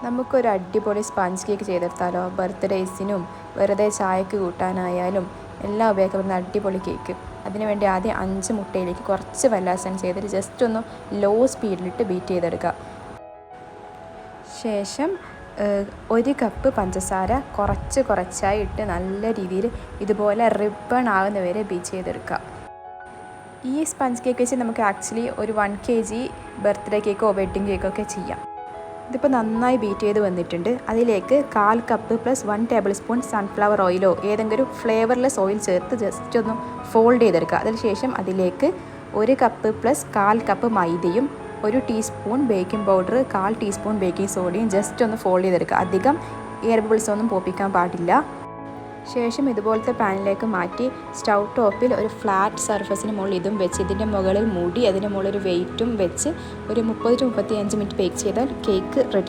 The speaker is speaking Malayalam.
നമുക്കൊരു അടിപൊളി സ്പഞ്ച് കേക്ക് ചെയ്തെടുത്താലോ? ബർത്ത്ഡേയ്സിനും വെറുതെ ചായക്ക് കൂട്ടാനായാലും എല്ലാം ഉപയോഗിക്കുന്ന അടിപൊളി കേക്ക്. അതിനുവേണ്ടി ആദ്യം 5 മുട്ടയിലേക്ക് കുറച്ച് വല്ലാസം ചെയ്തിട്ട് ജസ്റ്റ് ഒന്ന് ലോ സ്പീഡിലിട്ട് ബീറ്റ് ചെയ്തെടുക്കുക. ശേഷം 1 കപ്പ് പഞ്ചസാര കുറച്ചായി ഇട്ട് നല്ല രീതിയിൽ ഇതുപോലെ റിബൺ ആകുന്നവരെ ബീറ്റ് ചെയ്തെടുക്കുക. ഈ സ്പഞ്ച് കേക്ക് വെച്ച് നമുക്ക് ആക്ച്വലി ഒരു 1 kg ബർത്ത്ഡേ കേക്കോ വെഡ്ഡിങ് കേക്കോ ഒക്കെ ചെയ്യാം. ഇതിപ്പോൾ നന്നായി ബീറ്റ് ചെയ്ത് വന്നിട്ടുണ്ട്. അതിലേക്ക് 1/4 cup plus 1 table spoon sunflower ഓയിലോ ഏതെങ്കിലും ഫ്ലേവർലെസ് ഓയിൽ ചേർത്ത് ജസ്റ്റ് ഒന്ന് ഫോൾഡ് ചെയ്തെടുക്കുക. അതിനുശേഷം അതിലേക്ക് 1 കപ്പ് പ്ലസ് 1/4 കപ്പ് മൈദയും 1 teaspoon baking powder 1/4 teaspoon baking സോഡയും ജസ്റ്റ് ഒന്ന് ഫോൾഡ് ചെയ്തെടുക്കുക. അധികം എയർ ബബിൾസ് ഒന്നും പോപ്പിക്കാൻ പാടില്ല. ശേഷം ഇതുപോലത്തെ പാനിലേക്ക് മാറ്റി സ്റ്റൗ ടോപ്പിൽ ഒരു ഫ്ലാറ്റ് സർഫസിന് മുകളിൽ ഇതും വെച്ച് ഇതിൻ്റെ മുകളിൽ മൂടി അതിൻ്റെ മുകളിൽ ഒരു വെയിറ്റും വെച്ച് ഒരു 30 to 35 മിനിറ്റ് ബേക്ക് ചെയ്താൽ കേക്ക് റെഡി.